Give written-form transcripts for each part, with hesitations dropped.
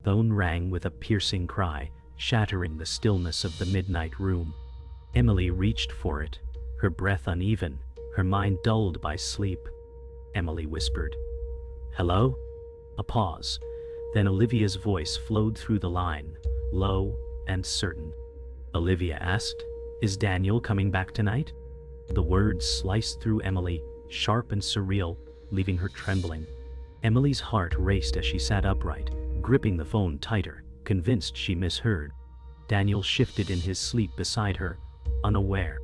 Phone rang with a piercing cry, shattering the stillness of the midnight room. Emily reached for it, her breath uneven, her mind dulled by sleep. Emily whispered, "Hello?" A pause. Then Olivia's voice flowed through the line, low and certain. Olivia asked, "Is Daniel coming back tonight?" The words sliced through Emily, sharp and surreal, leaving her trembling. Emily's heart raced as she sat upright, gripping the phone tighter, convinced she misheard. Daniel shifted in his sleep beside her, unaware.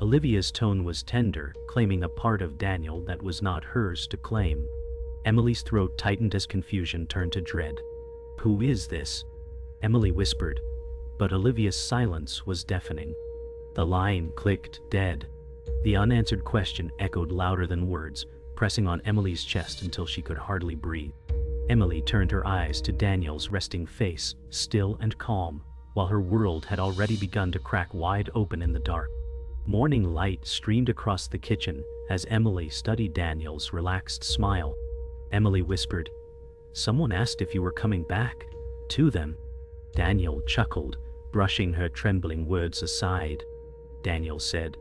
Olivia's tone was tender, claiming a part of Daniel that was not hers to claim. Emily's throat tightened as confusion turned to dread. "Who is this?" Emily whispered, but Olivia's silence was deafening. The line clicked dead. The unanswered question echoed louder than words, pressing on Emily's chest until she could hardly breathe. Emily turned her eyes to Daniel's resting face, still and calm, while her world had already begun to crack wide open in the dark. Morning light streamed across the kitchen as Emily studied Daniel's relaxed smile. Emily whispered, "Someone asked if you were coming back to them." Daniel chuckled, brushing her trembling words aside. Daniel said,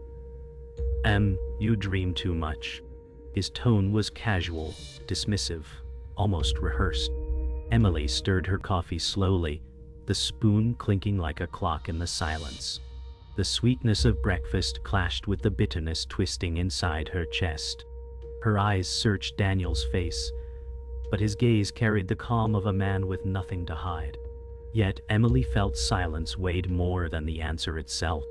You dream too much." His tone was casual, dismissive, almost rehearsed. Emily stirred her coffee slowly, the spoon clinking like a clock in the silence. The sweetness of breakfast clashed with the bitterness twisting inside her chest. Her eyes searched Daniel's face, but his gaze carried the calm of a man with nothing to hide. Yet Emily felt silence weighed more than the answer itself.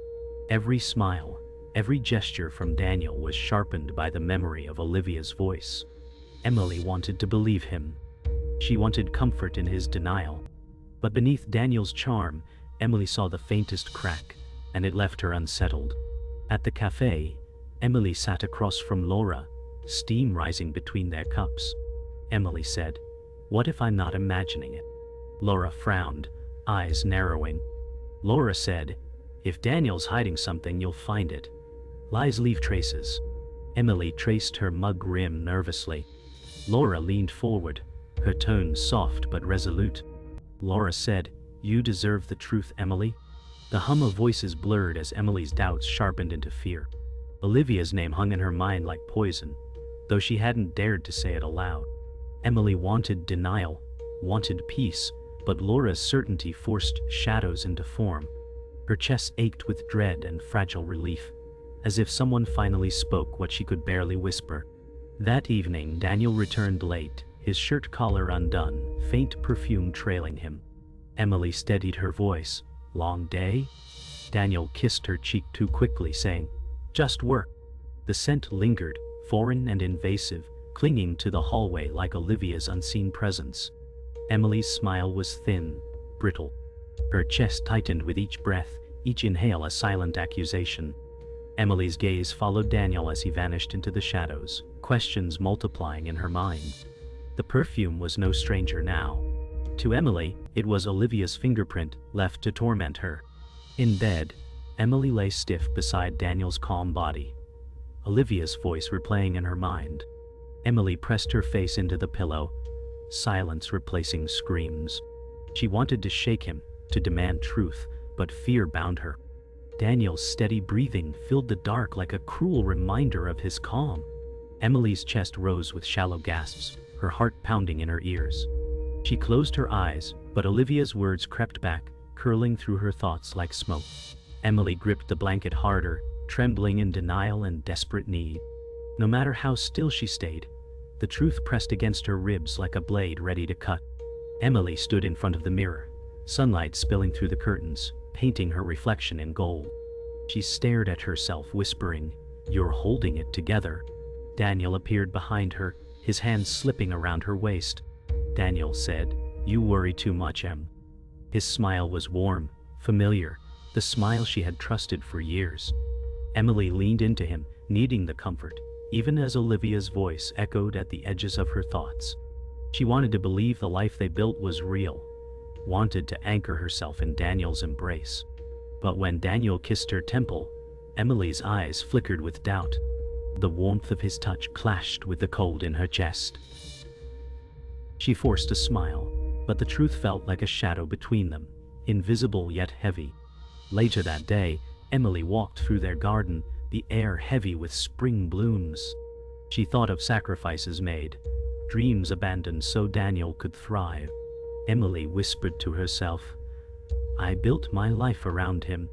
Every smile, every gesture from Daniel was sharpened by the memory of Olivia's voice. Emily wanted to believe him. She wanted comfort in his denial. But beneath Daniel's charm, Emily saw the faintest crack, and it left her unsettled. At the cafe, Emily sat across from Laura, steam rising between their cups. Emily said, "What if I'm not imagining it?" Laura frowned, eyes narrowing. Laura said, "If Daniel's hiding something, you'll find it. Lies leave traces." Emily traced her mug rim nervously. Laura leaned forward, her tone soft but resolute. Laura said, "You deserve the truth, Emily." The hum of voices blurred as Emily's doubts sharpened into fear. Olivia's name hung in her mind like poison, though she hadn't dared to say it aloud. Emily wanted denial, wanted peace, but Laura's certainty forced shadows into form. Her chest ached with dread and fragile relief, as if someone finally spoke what she could barely whisper. That evening, Daniel returned late, his shirt collar undone, faint perfume trailing him. Emily steadied her voice. "Long day?" Daniel kissed her cheek too quickly, saying, "Just work." The scent lingered, foreign and invasive, clinging to the hallway like Olivia's unseen presence. Emily's smile was thin, brittle. Her chest tightened with each breath, each inhale a silent accusation. Emily's gaze followed Daniel as he vanished into the shadows, questions multiplying in her mind. The perfume was no stranger now. To Emily, it was Olivia's fingerprint, left to torment her. In bed, Emily lay stiff beside Daniel's calm body, Olivia's voice replaying in her mind. Emily pressed her face into the pillow, silence replacing screams. She wanted to shake him, to demand truth, but fear bound her. Daniel's steady breathing filled the dark like a cruel reminder of his calm. Emily's chest rose with shallow gasps, her heart pounding in her ears. She closed her eyes, but Olivia's words crept back, curling through her thoughts like smoke. Emily gripped the blanket harder, trembling in denial and desperate need. No matter how still she stayed, the truth pressed against her ribs like a blade ready to cut. Emily stood in front of the mirror, sunlight spilling through the curtains, painting her reflection in gold. She stared at herself, whispering, "You're holding it together." Daniel appeared behind her, his hands slipping around her waist. Daniel said, "You worry too much, Em." His smile was warm, familiar, the smile she had trusted for years. Emily leaned into him, needing the comfort, even as Olivia's voice echoed at the edges of her thoughts. She wanted to believe the life they built was real, wanted to anchor herself in Daniel's embrace. But when Daniel kissed her temple, Emily's eyes flickered with doubt. The warmth of his touch clashed with the cold in her chest. She forced a smile, but the truth felt like a shadow between them, invisible yet heavy. Later that day, Emily walked through their garden, the air heavy with spring blooms. She thought of sacrifices made, dreams abandoned so Daniel could thrive. Emily whispered to herself, "I built my life around him."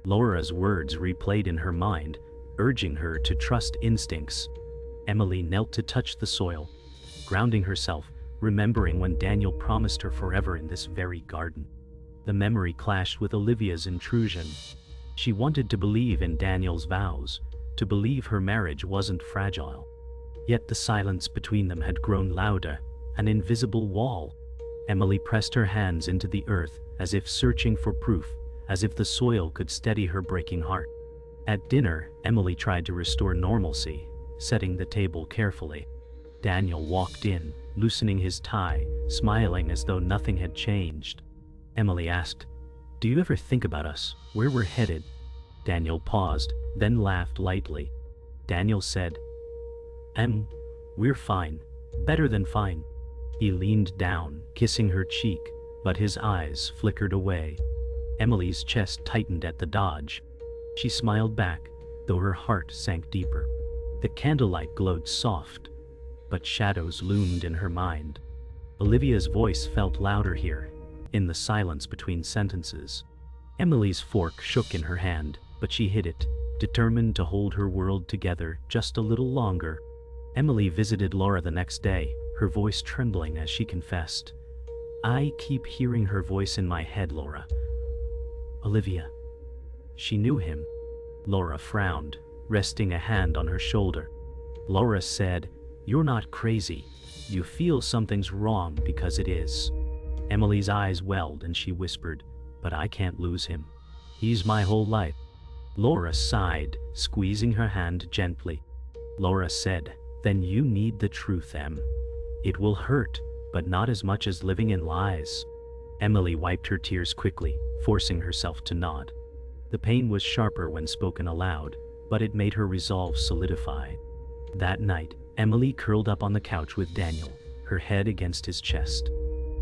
Laura's words replayed in her mind, urging her to trust instincts. Emily knelt to touch the soil, grounding herself, remembering when Daniel promised her forever in this very garden. The memory clashed with Olivia's intrusion. She wanted to believe in Daniel's vows, to believe her marriage wasn't fragile. Yet the silence between them had grown louder, an invisible wall. Emily pressed her hands into the earth, as if searching for proof, as if the soil could steady her breaking heart. At dinner, Emily tried to restore normalcy, setting the table carefully. Daniel walked in, loosening his tie, smiling as though nothing had changed. Emily asked, "Do you ever think about us, where we're headed?" Daniel paused, then laughed lightly. Daniel said, We're fine. Better than fine." He leaned down, kissing her cheek, but his eyes flickered away. Emily's chest tightened at the dodge. She smiled back, though her heart sank deeper. The candlelight glowed soft, but shadows loomed in her mind. Olivia's voice felt louder here, in the silence between sentences. Emily's fork shook in her hand, but she hid it, determined to hold her world together just a little longer. Emily visited Laura the next day, her voice trembling as she confessed, "I keep hearing her voice in my head, Laura. Olivia." She knew him. Laura frowned, resting a hand on her shoulder. Laura said, "You're not crazy. You feel something's wrong because it is." Emily's eyes welled and she whispered, "But I can't lose him. He's my whole life." Laura sighed, squeezing her hand gently. Laura said, "Then you need the truth, Em. It will hurt, but not as much as living in lies." Emily wiped her tears quickly, forcing herself to nod. The pain was sharper when spoken aloud, but it made her resolve solidify. That night, Emily curled up on the couch with Daniel, her head against his chest.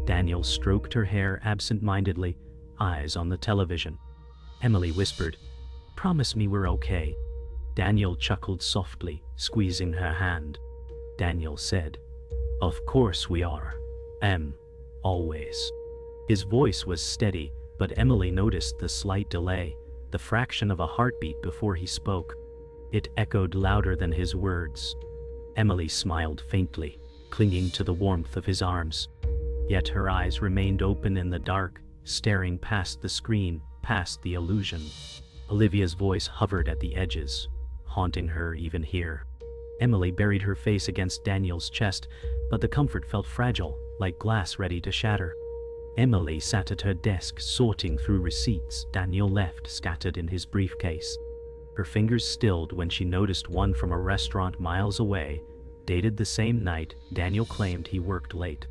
Daniel stroked her hair absent-mindedly, eyes on the television. Emily whispered, "Promise me we're okay." Daniel chuckled softly, squeezing her hand. Daniel said, "Of course we are. Always." His voice was steady, but Emily noticed the slight delay, the fraction of a heartbeat before he spoke. It echoed louder than his words. Emily smiled faintly, clinging to the warmth of his arms. Yet her eyes remained open in the dark, staring past the screen, past the illusion. Olivia's voice hovered at the edges, haunting her even here. Emily buried her face against Daniel's chest, but the comfort felt fragile, like glass ready to shatter. Emily sat at her desk, sorting through receipts Daniel left scattered in his briefcase. Her fingers stilled when she noticed one from a restaurant miles away, dated the same night Daniel claimed he worked late.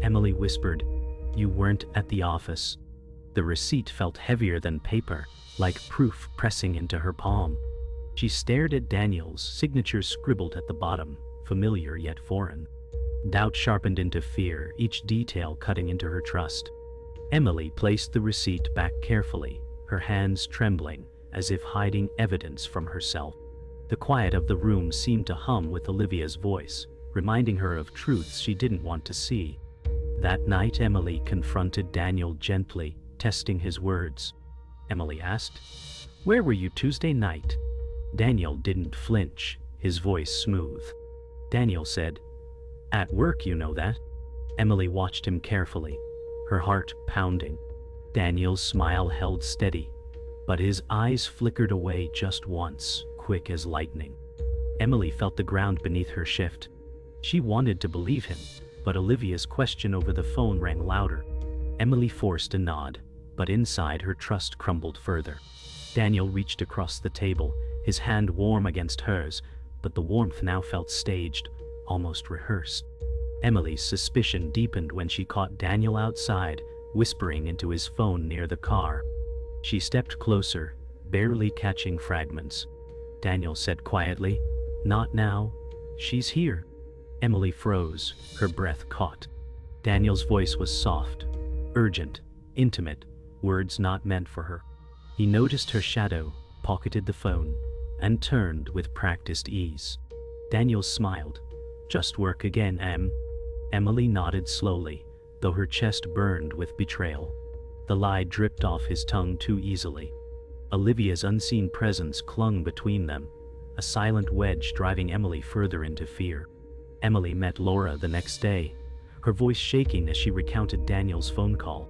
Emily whispered, "You weren't at the office." The receipt felt heavier than paper, like proof pressing into her palm. She stared at Daniel's signature scribbled at the bottom, familiar yet foreign. Doubt sharpened into fear, each detail cutting into her trust. Emily placed the receipt back carefully, her hands trembling, as if hiding evidence from herself. The quiet of the room seemed to hum with Olivia's voice, reminding her of truths she didn't want to see. That night Emily confronted Daniel gently, testing his words. Emily asked, "Where were you Tuesday night?" Daniel didn't flinch, his voice smooth. Daniel said, "At work, you know that." Emily watched him carefully, her heart pounding. Daniel's smile held steady, but his eyes flickered away just once, quick as lightning. Emily felt the ground beneath her shift. She wanted to believe him, but Olivia's question over the phone rang louder. Emily forced a nod, but inside her trust crumbled further. Daniel reached across the table, his hand warm against hers, but the warmth now felt staged, almost rehearsed. Emily's suspicion deepened when she caught Daniel outside, whispering into his phone near the car. She stepped closer, barely catching fragments. Daniel said quietly, "Not now. She's here." Emily froze, her breath caught. Daniel's voice was soft, urgent, intimate, words not meant for her. He noticed her shadow, pocketed the phone, and turned with practiced ease. Daniel smiled. "Just work again, Em." Emily nodded slowly, though her chest burned with betrayal. The lie dripped off his tongue too easily. Olivia's unseen presence clung between them, a silent wedge driving Emily further into fear. Emily met Laura the next day, her voice shaking as she recounted Daniel's phone call.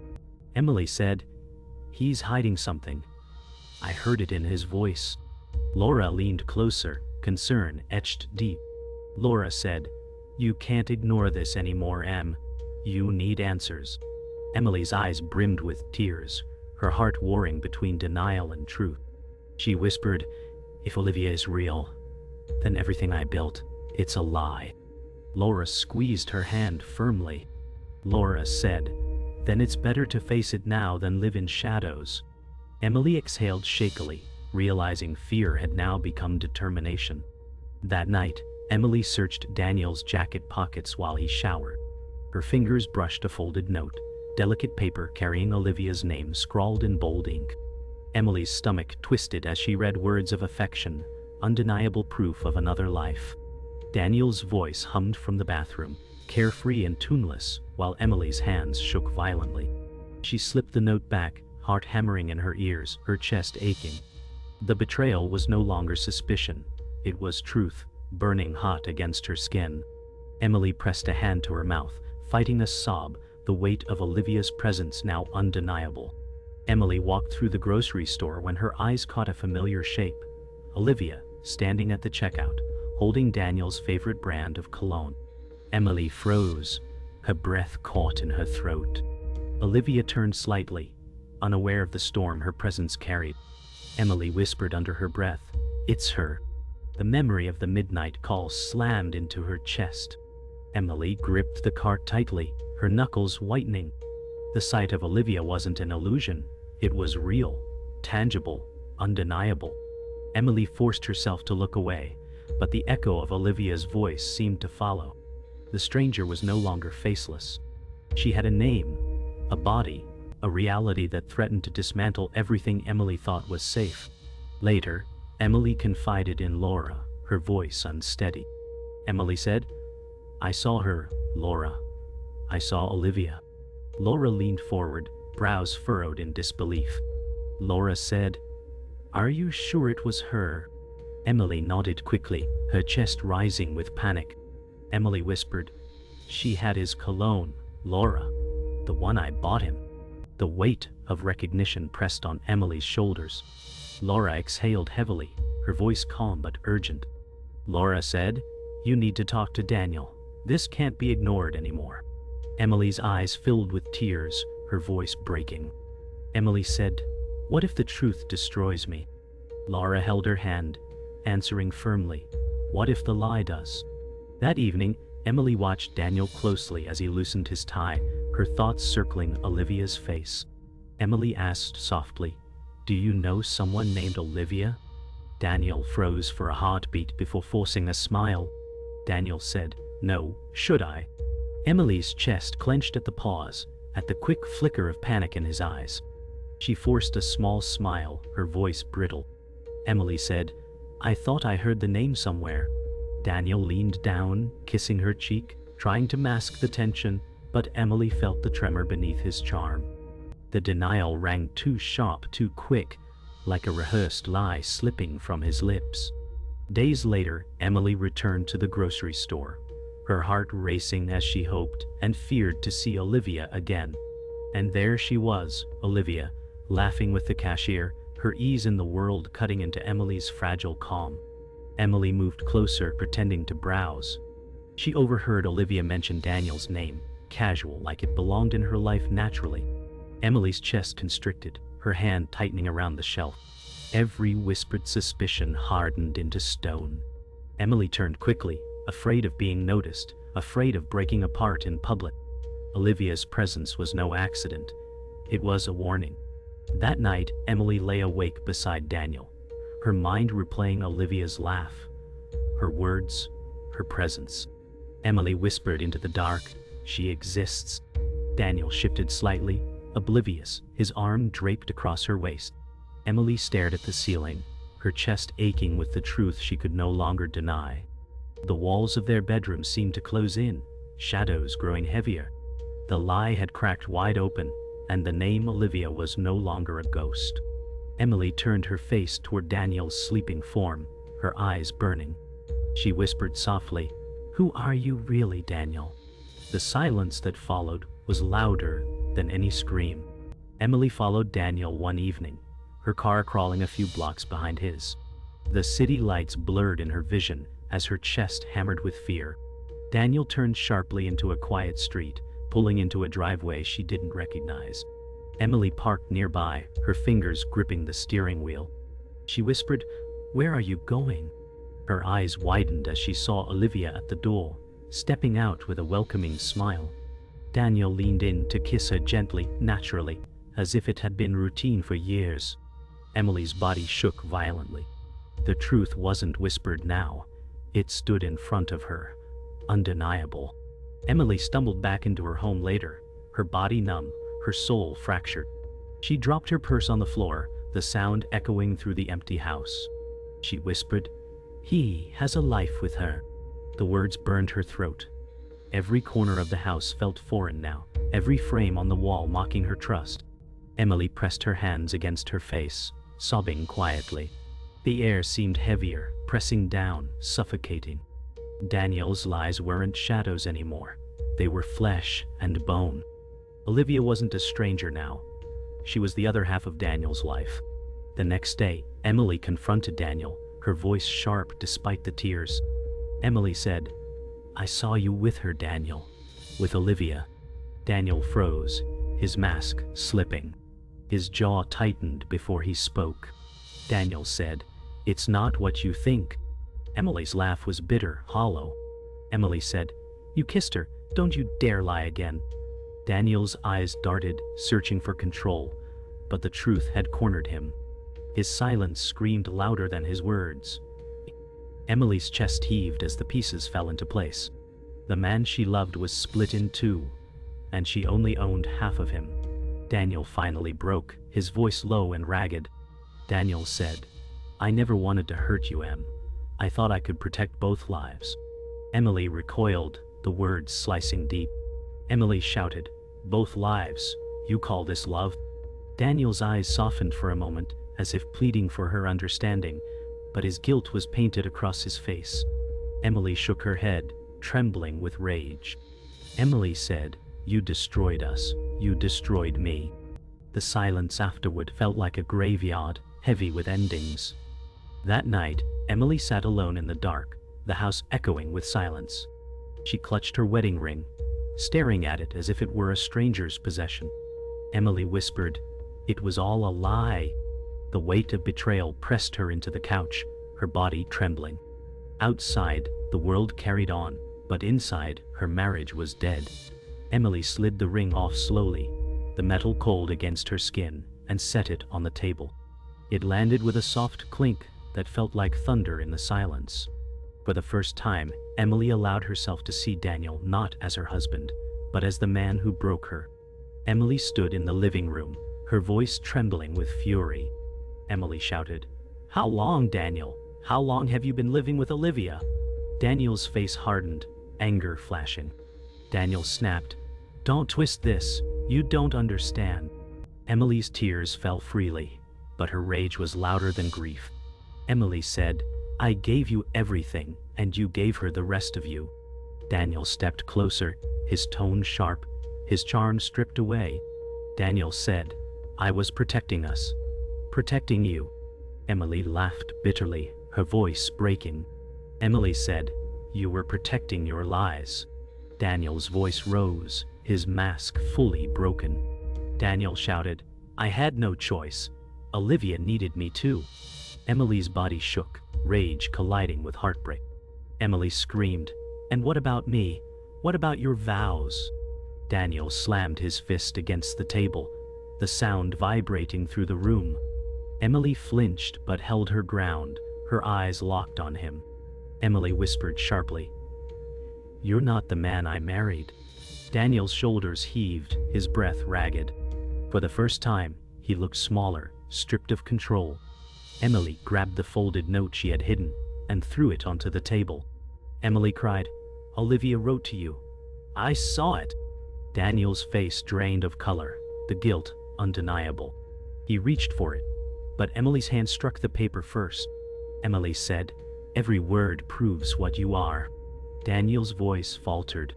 Emily said, "He's hiding something. I heard it in his voice." Laura leaned closer, concern etched deep. Laura said, "You can't ignore this anymore, Em. You need answers." Emily's eyes brimmed with tears, her heart warring between denial and truth. She whispered, "If Olivia is real, then everything I built, it's a lie." Laura squeezed her hand firmly. Laura said, "Then it's better to face it now than live in shadows." Emily exhaled shakily, realizing fear had now become determination. That night, Emily searched Daniel's jacket pockets while he showered. Her fingers brushed a folded note, delicate paper carrying Olivia's name scrawled in bold ink. Emily's stomach twisted as she read words of affection, undeniable proof of another life. Daniel's voice hummed from the bathroom, carefree and tuneless, while Emily's hands shook violently. She slipped the note back, heart hammering in her ears, her chest aching. The betrayal was no longer suspicion. It was truth, burning hot against her skin. Emily pressed a hand to her mouth, fighting a sob, the weight of Olivia's presence now undeniable. Emily walked through the grocery store when her eyes caught a familiar shape. Olivia, standing at the checkout, holding Daniel's favorite brand of cologne. Emily froze, her breath caught in her throat. Olivia turned slightly, unaware of the storm her presence carried. Emily whispered under her breath, "It's her." The memory of the midnight call slammed into her chest. Emily gripped the cart tightly, her knuckles whitening. The sight of Olivia wasn't an illusion. It was real, tangible, undeniable. Emily forced herself to look away, but the echo of Olivia's voice seemed to follow. The stranger was no longer faceless. She had a name, a body, a reality that threatened to dismantle everything Emily thought was safe. Later, Emily confided in Laura, her voice unsteady. Emily said, "I saw her, Laura. I saw Olivia." Laura leaned forward, brows furrowed in disbelief. Laura said, "Are you sure it was her?" Emily nodded quickly, her chest rising with panic. Emily whispered, "She had his cologne, Laura. The one I bought him." The weight of recognition pressed on Emily's shoulders. Laura exhaled heavily, her voice calm but urgent. Laura said, "You need to talk to Daniel. This can't be ignored anymore." Emily's eyes filled with tears, her voice breaking. Emily said, "What if the truth destroys me?" Laura held her hand, answering firmly, "What if the lie does?" That evening, Emily watched Daniel closely as he loosened his tie, her thoughts circling Olivia's face. Emily asked softly, "Do you know someone named Olivia?" Daniel froze for a heartbeat before forcing a smile. Daniel said, "No, should I?" Emily's chest clenched at the pause, at the quick flicker of panic in his eyes. She forced a small smile, her voice brittle. Emily said, "I thought I heard the name somewhere." Daniel leaned down, kissing her cheek, trying to mask the tension, but Emily felt the tremor beneath his charm. The denial rang too sharp, too quick, like a rehearsed lie slipping from his lips. Days later, Emily returned to the grocery store, her heart racing as she hoped and feared to see Olivia again. And there she was, Olivia, laughing with the cashier, her ease in the world cutting into Emily's fragile calm. Emily moved closer, pretending to browse. She overheard Olivia mention Daniel's name, casual, like it belonged in her life naturally. Emily's chest constricted, her hand tightening around the shelf. Every whispered suspicion hardened into stone. Emily turned quickly, afraid of being noticed, afraid of breaking apart in public. Olivia's presence was no accident. It was a warning. That night, Emily lay awake beside Daniel, her mind replaying Olivia's laugh, her words, her presence. Emily whispered into the dark, She exists. Daniel shifted slightly, oblivious, his arm draped across her waist. Emily stared at the ceiling, her chest aching with the truth she could no longer deny. The walls of their bedroom seemed to close in, shadows growing heavier. The lie had cracked wide open, and the name Olivia was no longer a ghost. Emily turned her face toward Daniel's sleeping form, her eyes burning. She whispered softly, "Who are you really, Daniel?" The silence that followed was louder than any scream. Emily followed Daniel one evening, her car crawling a few blocks behind his. The city lights blurred in her vision as her chest hammered with fear. Daniel turned sharply into a quiet street, pulling into a driveway she didn't recognize. Emily parked nearby, her fingers gripping the steering wheel. She whispered, "Where are you going?" Her eyes widened as she saw Olivia at the door, stepping out with a welcoming smile. Daniel leaned in to kiss her gently, naturally, as if it had been routine for years. Emily's body shook violently. The truth wasn't whispered now. It stood in front of her, undeniable. Emily stumbled back into her home later, her body numb, her soul fractured. She dropped her purse on the floor, the sound echoing through the empty house. She whispered, "He has a life with her." The words burned her throat. Every corner of the house felt foreign now, every frame on the wall mocking her trust. Emily pressed her hands against her face, sobbing quietly. The air seemed heavier, pressing down, suffocating. Daniel's lies weren't shadows anymore. They were flesh and bone. Olivia wasn't a stranger now. She was the other half of Daniel's life. The next day, Emily confronted Daniel, her voice sharp despite the tears. Emily said, "I saw you with her, Daniel. With Olivia." Daniel froze, his mask slipping. His jaw tightened before he spoke. Daniel said, "It's not what you think." Emily's laugh was bitter, hollow. Emily said, "You kissed her. Don't you dare lie again." Daniel's eyes darted, searching for control, but the truth had cornered him. His silence screamed louder than his words. Emily's chest heaved as the pieces fell into place. The man she loved was split in two, and she only owned half of him. Daniel finally broke, his voice low and ragged. Daniel said, "I never wanted to hurt you, Em. I thought I could protect both lives." Emily recoiled, the words slicing deep. Emily shouted, "Both lives? You call this love?" Daniel's eyes softened for a moment, as if pleading for her understanding, but his guilt was painted across his face. Emily shook her head, trembling with rage. Emily said, "You destroyed us. You destroyed me." The silence afterward felt like a graveyard, heavy with endings. That night, Emily sat alone in the dark, the house echoing with silence. She clutched her wedding ring, staring at it as if it were a stranger's possession. Emily whispered, "It was all a lie." The weight of betrayal pressed her into the couch, her body trembling. Outside, the world carried on, but inside, her marriage was dead. Emily slid the ring off slowly, the metal cold against her skin, and set it on the table. It landed with a soft clink that felt like thunder in the silence. For the first time, Emily allowed herself to see Daniel not as her husband, but as the man who broke her. Emily stood in the living room, her voice trembling with fury. Emily shouted, "How long, Daniel? How long have you been living with Olivia?" Daniel's face hardened, anger flashing. Daniel snapped, "Don't twist this. You don't understand." Emily's tears fell freely, but her rage was louder than grief. Emily said, "I gave you everything, and you gave her the rest of you." Daniel stepped closer, his tone sharp, his charm stripped away. Daniel said, "I was protecting us. Protecting you." Emily laughed bitterly, her voice breaking. Emily said, "You were protecting your lies." Daniel's voice rose, his mask fully broken. Daniel shouted, "I had no choice. Olivia needed me too." Emily's body shook, rage colliding with heartbreak. Emily screamed, "And what about me? What about your vows?" Daniel slammed his fist against the table, the sound vibrating through the room. Emily flinched but held her ground, her eyes locked on him. Emily whispered sharply, "You're not the man I married." Daniel's shoulders heaved, his breath ragged. For the first time, he looked smaller, stripped of control. Emily grabbed the folded note she had hidden and threw it onto the table. Emily cried, "Olivia wrote to you. I saw it." Daniel's face drained of color, the guilt undeniable. He reached for it, but Emily's hand struck the paper first. Emily said, "Every word proves what you are." Daniel's voice faltered.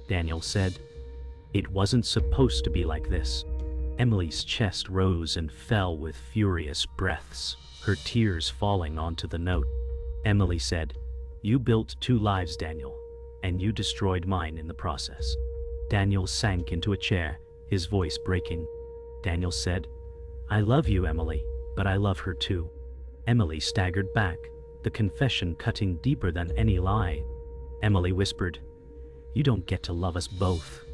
Daniel said, "It wasn't supposed to be like this." Emily's chest rose and fell with furious breaths, her tears falling onto the note. Emily said, "You built 2 lives, Daniel, and you destroyed mine in the process." Daniel sank into a chair, his voice breaking. Daniel said, "I love you, Emily, but I love her too." Emily staggered back, the confession cutting deeper than any lie. Emily whispered, "You don't get to love us both.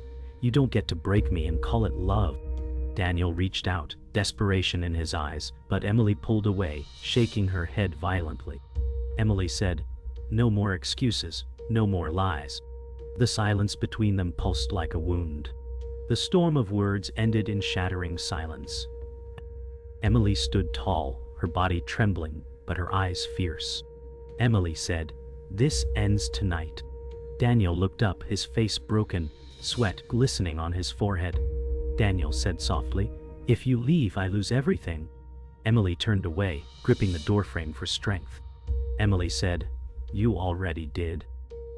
You don't get to break me and call it love." Daniel reached out, desperation in his eyes, but Emily pulled away, shaking her head violently. Emily said, "No more excuses, no more lies." The silence between them pulsed like a wound. The storm of words ended in shattering silence. Emily stood tall, her body trembling, but her eyes fierce. Emily said, "This ends tonight." Daniel looked up, his face broken, sweat glistening on his forehead. Daniel said softly, "If you leave, I lose everything." Emily turned away, gripping the doorframe for strength. Emily said, "You already did."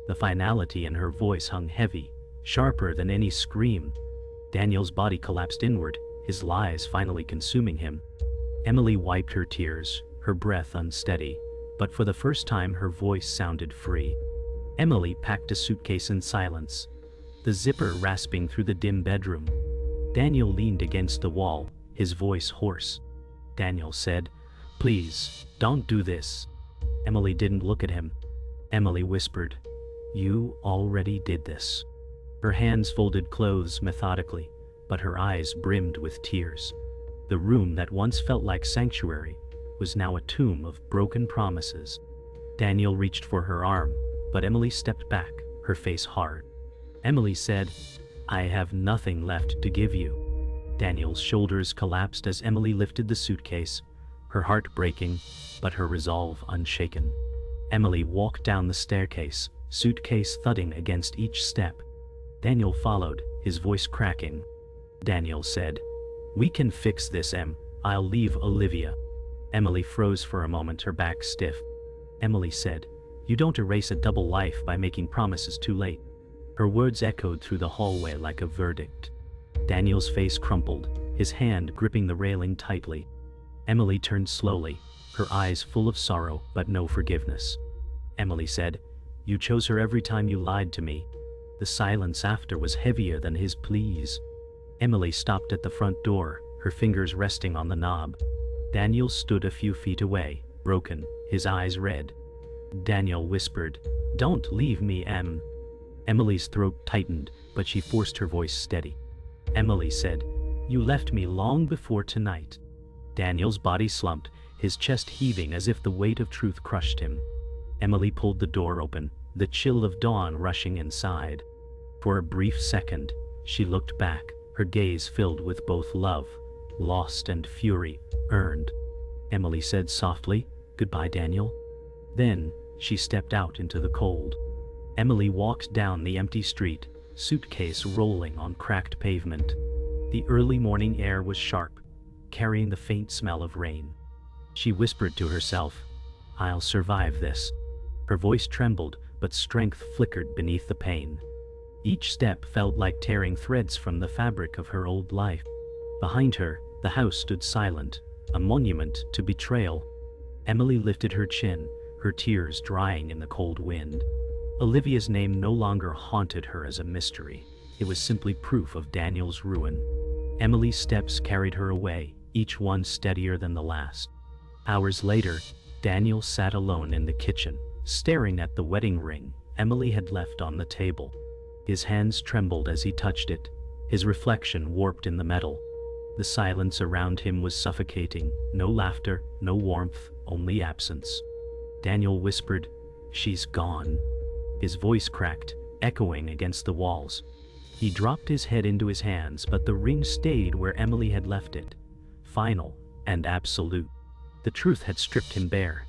The finality in her voice hung heavy, sharper than any scream. Daniel's body collapsed inward, his lies finally consuming him. Emily wiped her tears, her breath unsteady, but for the first time her voice sounded free. Emily packed a suitcase in silence, the zipper rasping through the dim bedroom. Daniel leaned against the wall, his voice hoarse. Daniel said, "Please, don't do this." Emily didn't look at him. Emily whispered, "You already did this." Her hands folded clothes methodically, but her eyes brimmed with tears. The room that once felt like sanctuary was now a tomb of broken promises. Daniel reached for her arm, but Emily stepped back, her face hard. Emily said, "I have nothing left to give you." Daniel's shoulders collapsed as Emily lifted the suitcase, her heart breaking, but her resolve unshaken. Emily walked down the staircase, suitcase thudding against each step. Daniel followed, his voice cracking. Daniel said, "We can fix this, Em. I'll leave Olivia." Emily froze for a moment, her back stiff. Emily said, "You don't erase a double life by making promises too late." Her words echoed through the hallway like a verdict. Daniel's face crumpled, his hand gripping the railing tightly. Emily turned slowly, her eyes full of sorrow but no forgiveness. Emily said, "You chose her every time you lied to me." The silence after was heavier than his pleas. Emily stopped at the front door, her fingers resting on the knob. Daniel stood a few feet away, broken, his eyes red. Daniel whispered, "Don't leave me, Em." Emily's throat tightened, but she forced her voice steady. Emily said, "You left me long before tonight." Daniel's body slumped, his chest heaving as if the weight of truth crushed him. Emily pulled the door open, the chill of dawn rushing inside. For a brief second, she looked back, her gaze filled with both love, lost, and fury, earned. Emily said softly, "Goodbye, Daniel." Then, she stepped out into the cold. Emily walked down the empty street, suitcase rolling on cracked pavement. The early morning air was sharp, carrying the faint smell of rain. She whispered to herself, "I'll survive this." Her voice trembled, but strength flickered beneath the pain. Each step felt like tearing threads from the fabric of her old life. Behind her, the house stood silent, a monument to betrayal. Emily lifted her chin, her tears drying in the cold wind. Olivia's name no longer haunted her as a mystery. It was simply proof of Daniel's ruin. Emily's steps carried her away, each one steadier than the last. Hours later, Daniel sat alone in the kitchen, staring at the wedding ring Emily had left on the table. His hands trembled as he touched it, his reflection warped in the metal. The silence around him was suffocating, no laughter, no warmth, only absence. Daniel whispered, "She's gone." His voice cracked, echoing against the walls. He dropped his head into his hands, but the ring stayed where Emily had left it. Final and absolute. The truth had stripped him bare.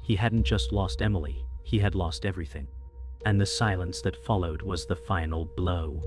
He hadn't just lost Emily, he had lost everything. And the silence that followed was the final blow.